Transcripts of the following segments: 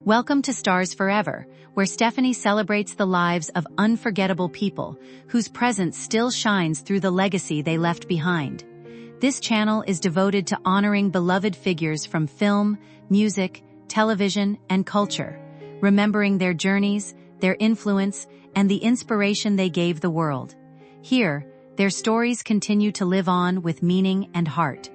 Welcome to Stars Forever, where Stephanie celebrates the lives of unforgettable people whose presence still shines through the legacy they left behind. This channel is devoted to honoring beloved figures from film, music, television, and culture, remembering their journeys, their influence, and the inspiration they gave the world. Here, their stories continue to live on with meaning and heart.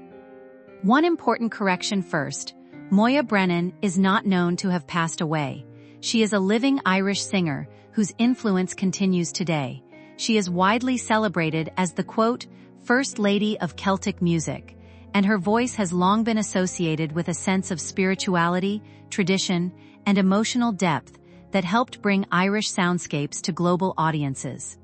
One important correction first. Moya Brennan is not known to have passed away. She is a living Irish singer whose influence continues today. She is widely celebrated as the, quote, First Lady of Celtic music, and her voice has long been associated with a sense of spirituality, tradition, and emotional depth that helped bring Irish soundscapes to global audiences.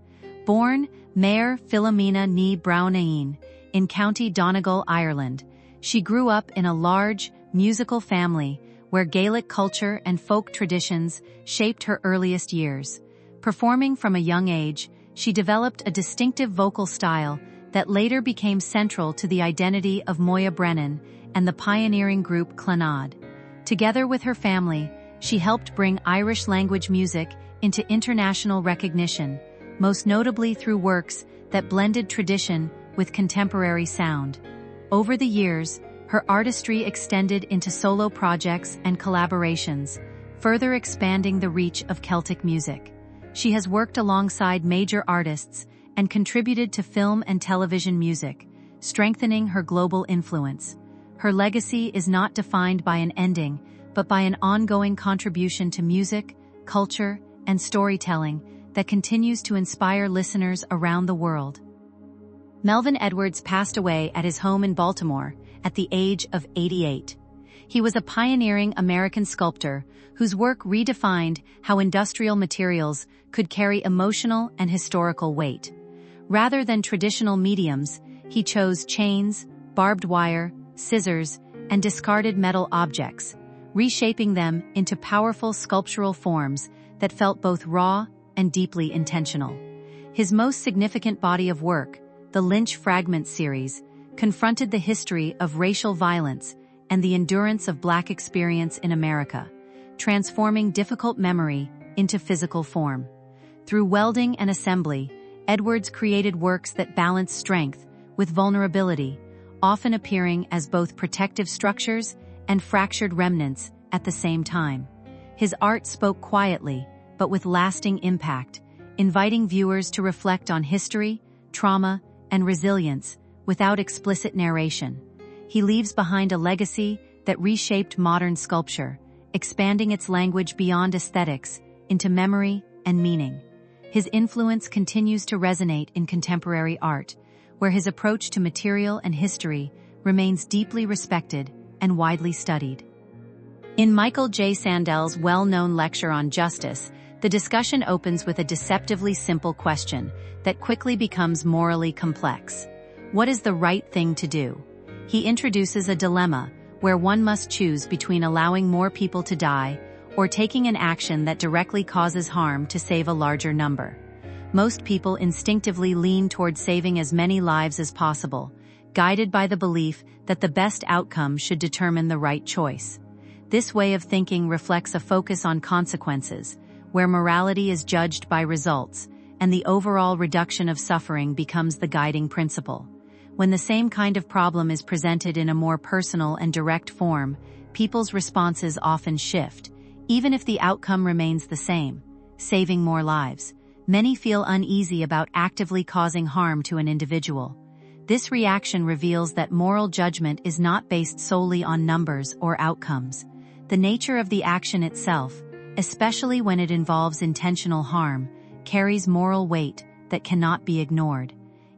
Born Mare Philomena ní Brownaín in County Donegal, Ireland, she grew up in a large, musical family where Gaelic culture and folk traditions shaped her earliest years. Performing from a young age, she developed a distinctive vocal style that later became central to the identity of Moya Brennan and the pioneering group Clannad. Together with her family, she helped bring Irish language music into international recognition, most notably through works that blended tradition with contemporary sound. Over the years, her artistry extended into solo projects and collaborations, further expanding the reach of Celtic music. She has worked alongside major artists and contributed to film and television music, strengthening her global influence. Her legacy is not defined by an ending, but by an ongoing contribution to music, culture, and storytelling that continues to inspire listeners around the world. Melvin Edwards passed away at his home in Baltimore at the age of 88. He was a pioneering American sculptor whose work redefined how industrial materials could carry emotional and historical weight. Rather than traditional mediums, he chose chains, barbed wire, scissors, and discarded metal objects, reshaping them into powerful sculptural forms that felt both raw and deeply intentional. His most significant body of work, the Lynch Fragments series, confronted the history of racial violence and the endurance of Black experience in America, transforming difficult memory into physical form. Through welding and assembly, Edwards created works that balanced strength with vulnerability, often appearing as both protective structures and fractured remnants at the same time. His art spoke quietly, but with lasting impact, inviting viewers to reflect on history, trauma, and resilience without explicit narration. He leaves behind a legacy that reshaped modern sculpture, expanding its language beyond aesthetics into memory and meaning. His influence continues to resonate in contemporary art, where his approach to material and history remains deeply respected and widely studied. In Michael J. Sandel's well-known lecture on justice, the discussion opens with a deceptively simple question that quickly becomes morally complex. What is the right thing to do? He introduces a dilemma where one must choose between allowing more people to die or taking an action that directly causes harm to save a larger number. Most people instinctively lean toward saving as many lives as possible, guided by the belief that the best outcome should determine the right choice. This way of thinking reflects a focus on consequences, where morality is judged by results, and the overall reduction of suffering becomes the guiding principle. When the same kind of problem is presented in a more personal and direct form, people's responses often shift, even if the outcome remains the same, saving more lives. Many feel uneasy about actively causing harm to an individual. This reaction reveals that moral judgment is not based solely on numbers or outcomes. The nature of the action itself, especially when it involves intentional harm, carries moral weight that cannot be ignored.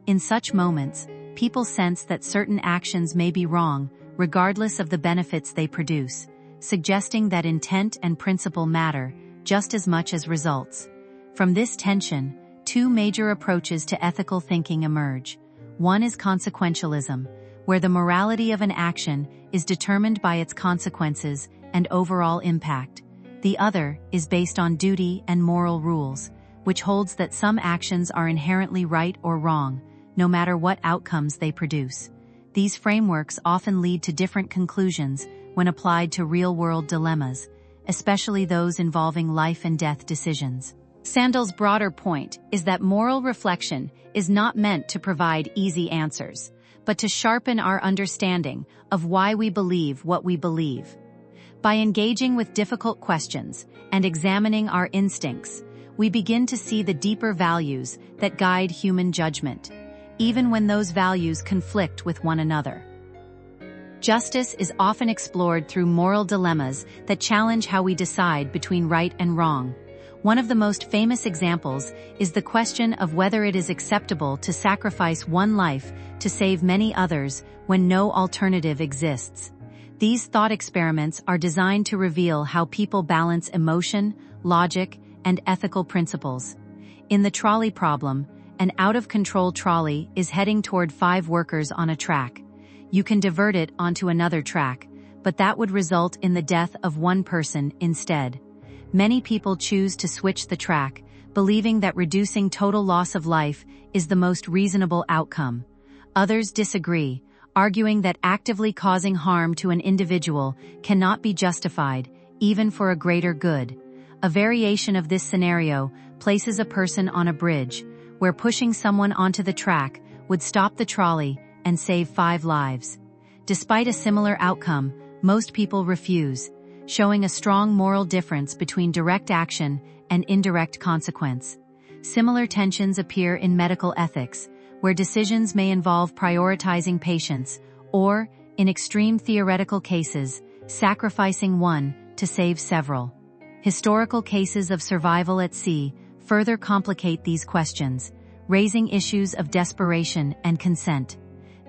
In such moments, people sense that certain actions may be wrong, regardless of the benefits they produce, suggesting that intent and principle matter just as much as results. From this tension, two major approaches to ethical thinking emerge. One is consequentialism, where the morality of an action is determined by its consequences and overall impact. The other is based on duty and moral rules, which holds that some actions are inherently right or wrong, no matter what outcomes they produce. These frameworks often lead to different conclusions when applied to real-world dilemmas, especially those involving life and death decisions. Sandel's broader point is that moral reflection is not meant to provide easy answers, but to sharpen our understanding of why we believe what we believe. By engaging with difficult questions and examining our instincts, we begin to see the deeper values that guide human judgment, even when those values conflict with one another. Justice is often explored through moral dilemmas that challenge how we decide between right and wrong. One of the most famous examples is the question of whether it is acceptable to sacrifice one life to save many others when no alternative exists. These thought experiments are designed to reveal how people balance emotion, logic, and ethical principles. In the trolley problem, an out-of-control trolley is heading toward 5 workers on a track. You can divert it onto another track, but that would result in the death of one person instead. Many people choose to switch the track, believing that reducing total loss of life is the most reasonable outcome. Others disagree, arguing that actively causing harm to an individual cannot be justified, even for a greater good. A variation of this scenario places a person on a bridge, where pushing someone onto the track would stop the trolley and save 5 lives. Despite a similar outcome, most people refuse, showing a strong moral difference between direct action and indirect consequence. Similar tensions appear in medical ethics, where decisions may involve prioritizing patients, or, in extreme theoretical cases, sacrificing one to save several. Historical cases of survival at sea further complicate these questions, raising issues of desperation and consent.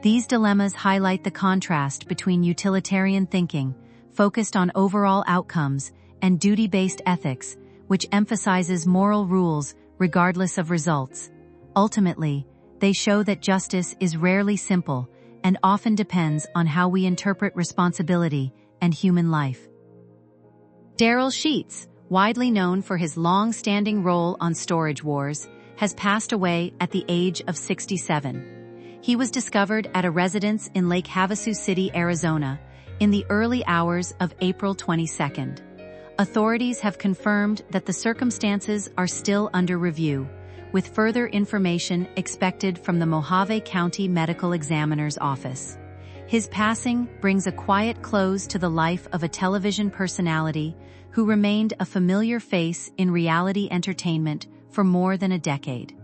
These dilemmas highlight the contrast between utilitarian thinking, focused on overall outcomes, and duty-based ethics, which emphasizes moral rules regardless of results. Ultimately, they show that justice is rarely simple and often depends on how we interpret responsibility and human life. Daryl Sheets, widely known for his long-standing role on Storage Wars, has passed away at the age of 67. He was discovered at a residence in Lake Havasu City, Arizona, in the early hours of April 22. Authorities have confirmed that the circumstances are still under review, with further information expected from the Mojave County Medical Examiner's Office. His passing brings a quiet close to the life of a television personality who remained a familiar face in reality entertainment for more than a decade.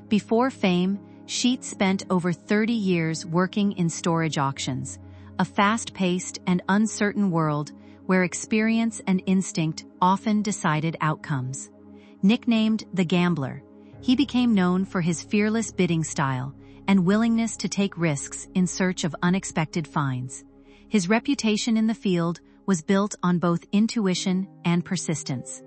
Before fame, Sheets spent over 30 years working in storage auctions, a fast-paced and uncertain world where experience and instinct often decided outcomes. Nicknamed the Gambler, he became known for his fearless bidding style and willingness to take risks in search of unexpected finds. His reputation in the field was built on both intuition and persistence.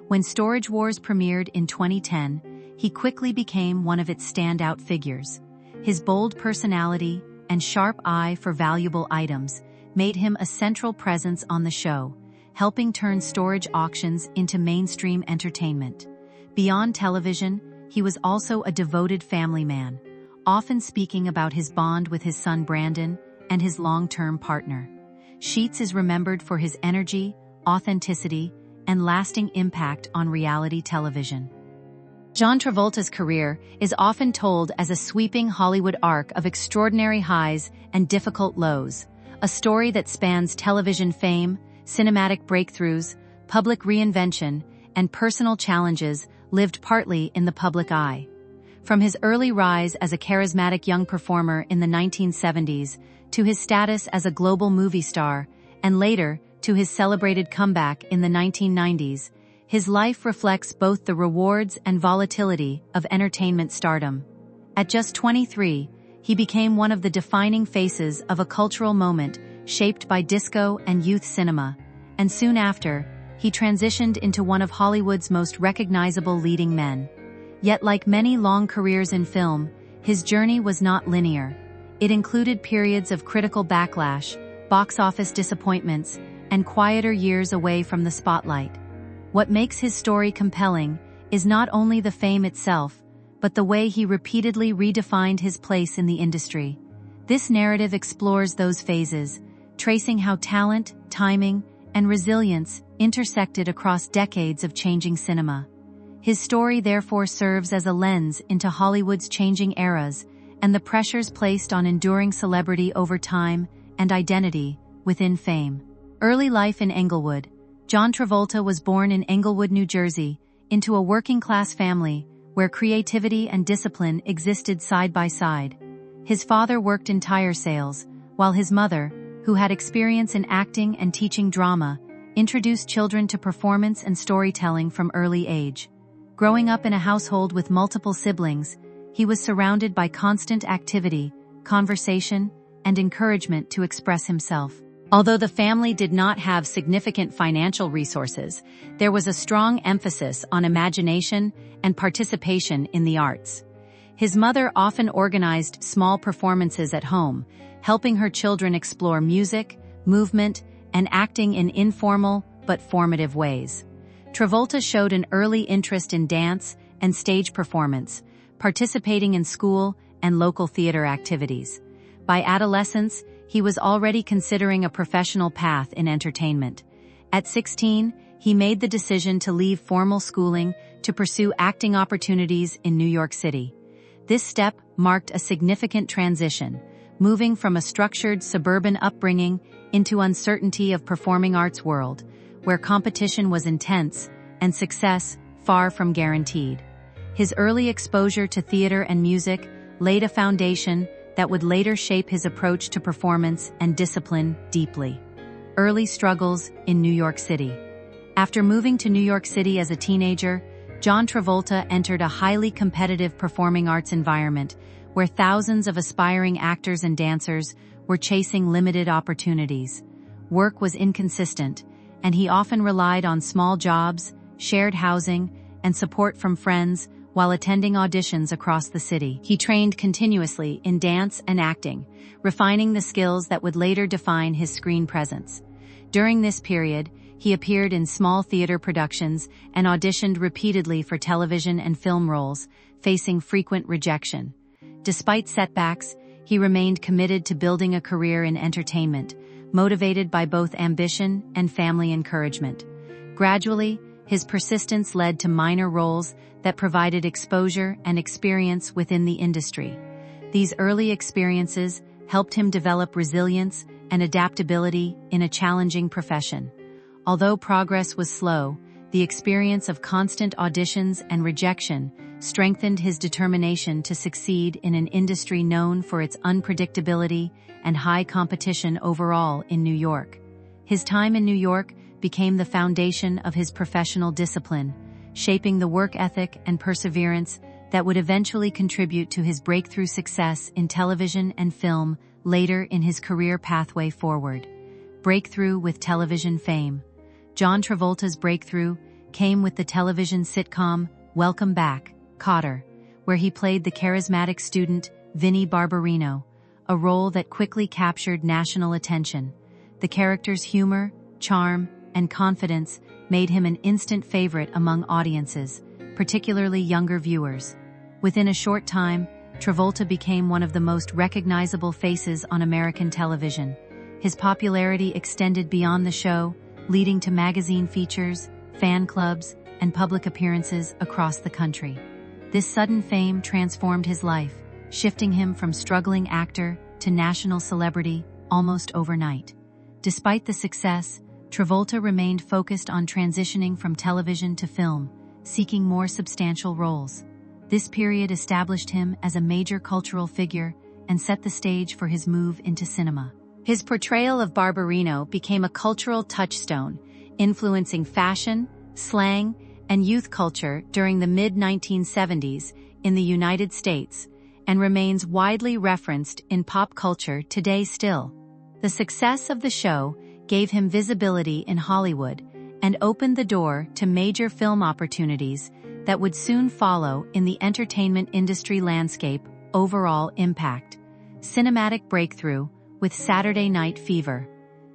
When Storage Wars premiered in 2010, he quickly became one of its standout figures. His bold personality and sharp eye for valuable items made him a central presence on the show, helping turn storage auctions into mainstream entertainment. Beyond television, he was also a devoted family man, often speaking about his bond with his son Brandon and his long-term partner. Sheets is remembered for his energy, authenticity, and lasting impact on reality television. John Travolta's career is often told as a sweeping Hollywood arc of extraordinary highs and difficult lows, a story that spans television fame, cinematic breakthroughs, public reinvention, and personal challenges lived partly in the public eye. From his early rise as a charismatic young performer in the 1970s to his status as a global movie star, and later to his celebrated comeback in the 1990s, his life reflects both the rewards and volatility of entertainment stardom. At just 23, he became one of the defining faces of a cultural moment shaped by disco and youth cinema, and soon after, he transitioned into one of Hollywood's most recognizable leading men. Yet like many long careers in film, his journey was not linear. It included periods of critical backlash, box office disappointments, and quieter years away from the spotlight. What makes his story compelling is not only the fame itself, but the way he repeatedly redefined his place in the industry. This narrative explores those phases, tracing how talent, timing, and resilience intersected across decades of changing cinema. His story therefore serves as a lens into Hollywood's changing eras and the pressures placed on enduring celebrity over time and identity within fame. Early life in Englewood. John Travolta was born in Englewood, New Jersey, into a working-class family where creativity and discipline existed side by side. His father worked in tire sales, while his mother, who had experience in acting and teaching drama, introduced children to performance and storytelling from early age. Growing up in a household with multiple siblings, he was surrounded by constant activity, conversation, and encouragement to express himself. Although the family did not have significant financial resources, there was a strong emphasis on imagination and participation in the arts. His mother often organized small performances at home, helping her children explore music, movement, and acting in informal but formative ways. Travolta showed an early interest in dance and stage performance, participating in school and local theater activities. By adolescence, he was already considering a professional path in entertainment. At 16, he made the decision to leave formal schooling to pursue acting opportunities in New York City. This step marked a significant transition, moving from a structured suburban upbringing into uncertainty of performing arts world, where competition was intense and success far from guaranteed. His early exposure to theater and music laid a foundation that would later shape his approach to performance and discipline deeply. Early struggles in New York City. After moving to New York City as a teenager, John Travolta entered a highly competitive performing arts environment where thousands of aspiring actors and dancers were chasing limited opportunities. Work was inconsistent, and he often relied on small jobs, shared housing, and support from friends while attending auditions across the city. He trained continuously in dance and acting, refining the skills that would later define his screen presence. During this period, he appeared in small theater productions and auditioned repeatedly for television and film roles, facing frequent rejection. Despite setbacks, he remained committed to building a career in entertainment, motivated by both ambition and family encouragement. Gradually, his persistence led to minor roles that provided exposure and experience within the industry. These early experiences helped him develop resilience and adaptability in a challenging profession. Although progress was slow, the experience of constant auditions and rejection strengthened his determination to succeed in an industry known for its unpredictability and high competition overall in New York. His time in New York became the foundation of his professional discipline, shaping the work ethic and perseverance that would eventually contribute to his breakthrough success in television and film later in his career pathway forward. Breakthrough with television fame. John Travolta's breakthrough came with the television sitcom Welcome Back, Kotter, where he played the charismatic student Vinnie Barbarino, a role that quickly captured national attention. The character's humor, charm, and confidence made him an instant favorite among audiences, particularly younger viewers. Within a short time, Travolta became one of the most recognizable faces on American television. His popularity extended beyond the show, leading to magazine features, fan clubs, and public appearances across the country. This sudden fame transformed his life, shifting him from struggling actor to national celebrity almost overnight. Despite the success, Travolta remained focused on transitioning from television to film, seeking more substantial roles. This period established him as a major cultural figure and set the stage for his move into cinema. His portrayal of Barbarino became a cultural touchstone, influencing fashion, slang, and youth culture during the mid-1970s in the United States, and remains widely referenced in pop culture today still. The success of the show gave him visibility in Hollywood and opened the door to major film opportunities that would soon follow in the entertainment industry landscape. Overall impact. Cinematic breakthrough with Saturday Night Fever.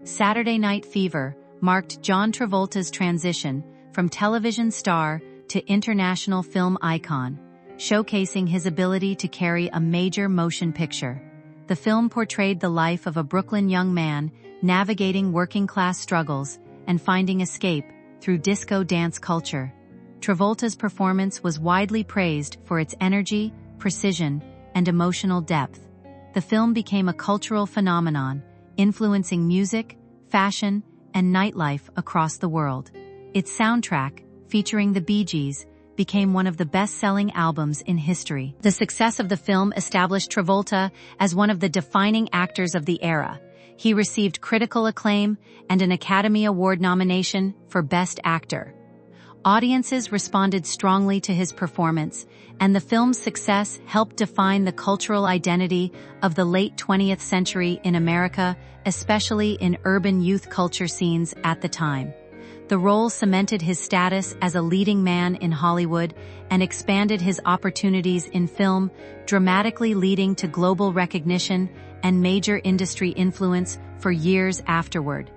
Saturday Night Fever marked John Travolta's transition from television star to international film icon, showcasing his ability to carry a major motion picture. The film portrayed the life of a Brooklyn young man navigating working-class struggles and finding escape through disco dance culture. Travolta's performance was widely praised for its energy, precision, and emotional depth. The film became a cultural phenomenon, influencing music, fashion, and nightlife across the world. Its soundtrack, featuring the Bee Gees, became one of the best-selling albums in history. The success of the film established Travolta as one of the defining actors of the era. He received critical acclaim and an Academy Award nomination for Best Actor. Audiences responded strongly to his performance, and the film's success helped define the cultural identity of the late 20th century in America, especially in urban youth culture scenes at the time. The role cemented his status as a leading man in Hollywood and expanded his opportunities in film, dramatically leading to global recognition and major industry influence for years afterward.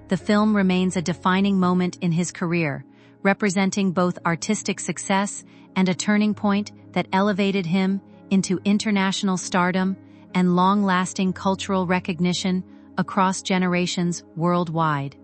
The film remains a defining moment in his career, representing both artistic success and a turning point that elevated him into international stardom and long-lasting cultural recognition across generations worldwide.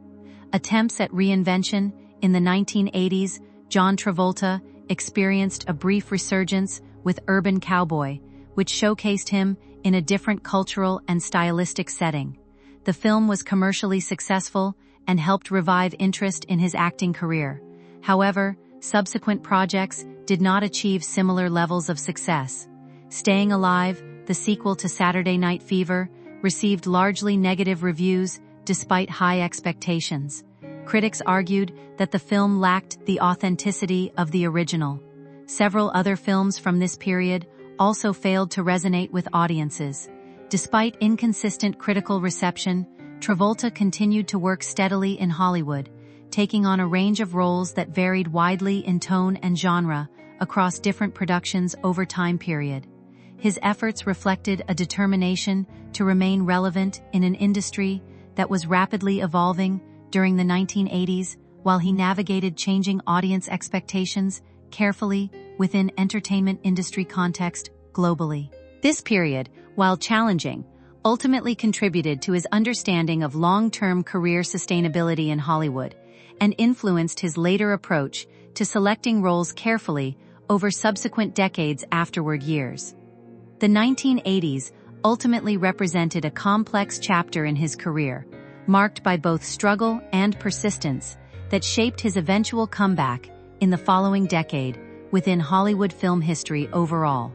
Attempts at reinvention. In the 1980s, John Travolta experienced a brief resurgence with Urban Cowboy, which showcased him in a different cultural and stylistic setting. The film was commercially successful and helped revive interest in his acting career. However, subsequent projects did not achieve similar levels of success. Staying Alive, the sequel to Saturday Night Fever, received largely negative reviews despite high expectations. Critics argued that the film lacked the authenticity of the original. Several other films from this period also failed to resonate with audiences. Despite inconsistent critical reception, Travolta continued to work steadily in Hollywood, taking on a range of roles that varied widely in tone and genre across different productions over time period. His efforts reflected a determination to remain relevant in an industry that was rapidly evolving during the 1980s, while he navigated changing audience expectations carefully within entertainment industry context globally. This period, while challenging, ultimately contributed to his understanding of long-term career sustainability in Hollywood and influenced his later approach to selecting roles carefully over subsequent decades afterward years. The 1980s ultimately represented a complex chapter in his career, marked by both struggle and persistence that shaped his eventual comeback in the following decade within Hollywood film history overall.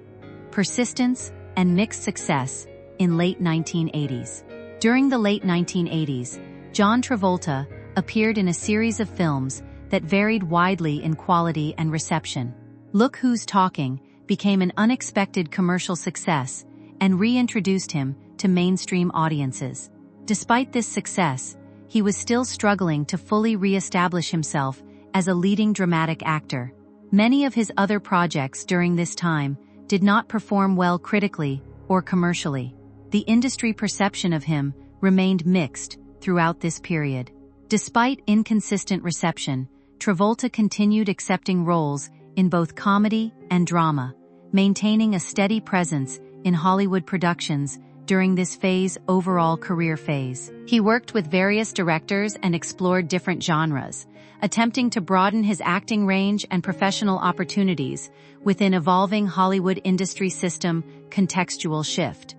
Persistence and mixed success in late 1980s. During the late 1980s, John Travolta appeared in a series of films that varied widely in quality and reception. Look Who's Talking became an unexpected commercial success and reintroduced him to mainstream audiences. Despite this success, he was still struggling to fully re-establish himself as a leading dramatic actor. Many of his other projects during this time did not perform well critically or commercially. The industry perception of him remained mixed throughout this period. Despite inconsistent reception, Travolta continued accepting roles in both comedy and drama, maintaining a steady presence in Hollywood productions during this overall career phase. He worked with various directors and explored different genres, attempting to broaden his acting range and professional opportunities within evolving Hollywood industry system contextual shift.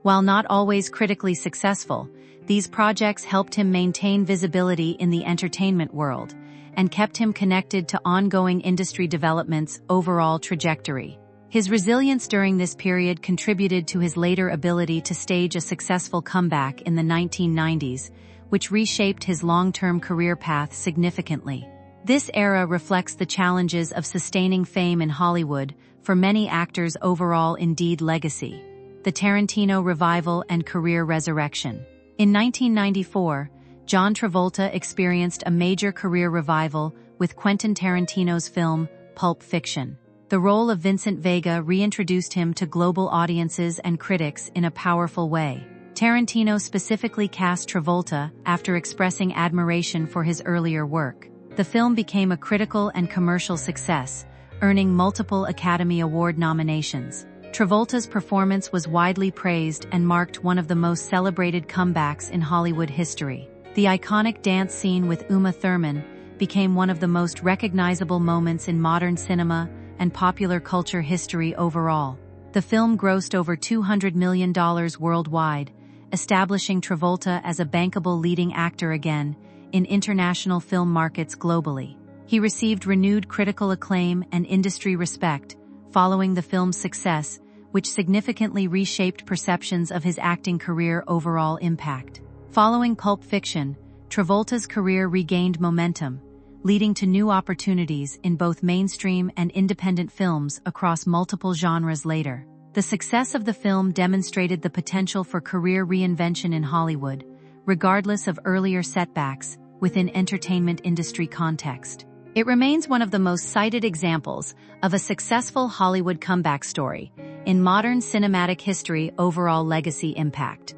While not always critically successful, these projects helped him maintain visibility in the entertainment world and kept him connected to ongoing industry development's overall trajectory. His resilience during this period contributed to his later ability to stage a successful comeback in the 1990s, which reshaped his long-term career path significantly. This era reflects the challenges of sustaining fame in Hollywood for many actors' overall indeed legacy. The Tarantino revival and career resurrection. In 1994, John Travolta experienced a major career revival with Quentin Tarantino's film Pulp Fiction. The role of Vincent Vega reintroduced him to global audiences and critics in a powerful way. Tarantino specifically cast Travolta after expressing admiration for his earlier work. The film became a critical and commercial success, earning multiple Academy Award nominations. Travolta's performance was widely praised and marked one of the most celebrated comebacks in Hollywood history. The iconic dance scene with Uma Thurman became one of the most recognizable moments in modern cinema and popular culture history overall. The film grossed over $200 million worldwide, establishing Travolta as a bankable leading actor again in international film markets globally. He received renewed critical acclaim and industry respect following the film's success, which significantly reshaped perceptions of his acting career overall impact. Following Pulp Fiction, Travolta's career regained momentum, leading to new opportunities in both mainstream and independent films across multiple genres later. The success of the film demonstrated the potential for career reinvention in Hollywood, regardless of earlier setbacks within entertainment industry context. It remains one of the most cited examples of a successful Hollywood comeback story in modern cinematic history. Overall legacy impact,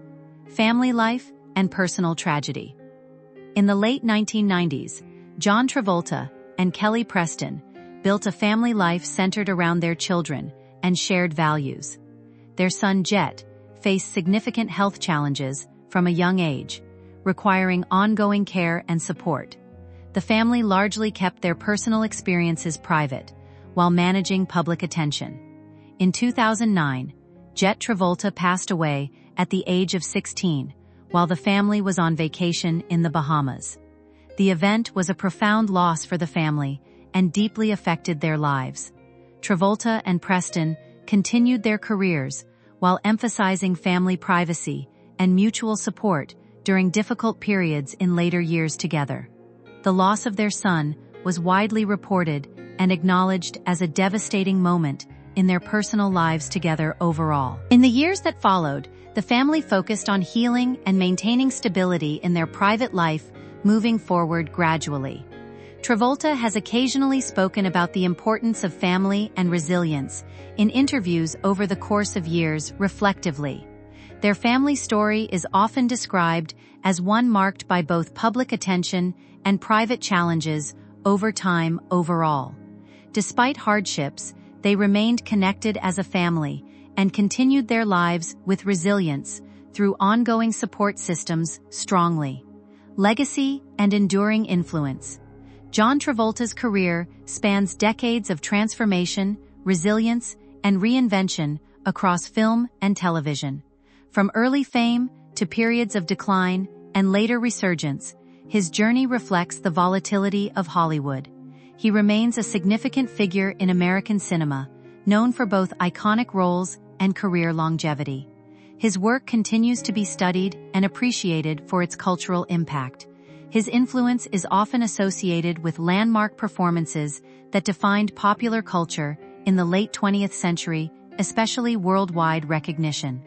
family life, and personal tragedy. In the late 1990s, John Travolta and Kelly Preston built a family life centered around their children and shared values. Their son Jet faced significant health challenges from a young age, requiring ongoing care and support. The family largely kept their personal experiences private while managing public attention. In 2009, Jet Travolta passed away at the age of 16 while the family was on vacation in the Bahamas. The event was a profound loss for the family and deeply affected their lives. Travolta and Preston continued their careers while emphasizing family privacy and mutual support during difficult periods in later years together. The loss of their son was widely reported and acknowledged as a devastating moment in their personal lives together overall. In the years that followed, the family focused on healing and maintaining stability in their private life, moving forward gradually. Travolta has occasionally spoken about the importance of family and resilience in interviews over the course of years reflectively. Their family story is often described as one marked by both public attention and private challenges over time overall. Despite hardships, they remained connected as a family and continued their lives with resilience through ongoing support systems strongly. Legacy and enduring influence. John Travolta's career spans decades of transformation, resilience, and reinvention across film and television. From early fame to periods of decline and later resurgence, his journey reflects the volatility of Hollywood. He remains a significant figure in American cinema, known for both iconic roles and career longevity. His work continues to be studied and appreciated for its cultural impact. His influence is often associated with landmark performances that defined popular culture in the late 20th century, especially worldwide recognition.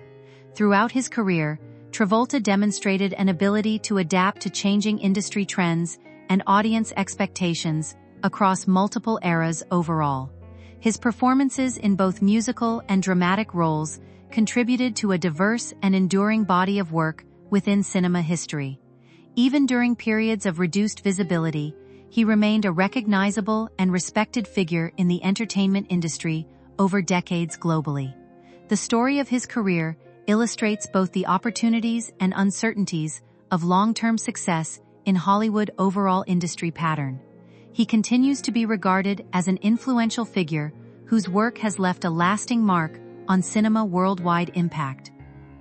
Throughout his career, Travolta demonstrated an ability to adapt to changing industry trends and audience expectations across multiple eras overall. His performances in both musical and dramatic roles contributed to a diverse and enduring body of work within cinema history. Even during periods of reduced visibility, he remained a recognizable and respected figure in the entertainment industry over decades globally. The story of his career illustrates both the opportunities and uncertainties of long-term success in Hollywood overall industry pattern. He continues to be regarded as an influential figure whose work has left a lasting mark on cinema worldwide impact.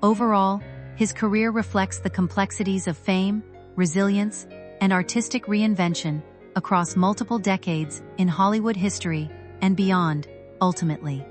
Overall, his career reflects the complexities of fame, resilience, and artistic reinvention across multiple decades in Hollywood history and beyond, ultimately.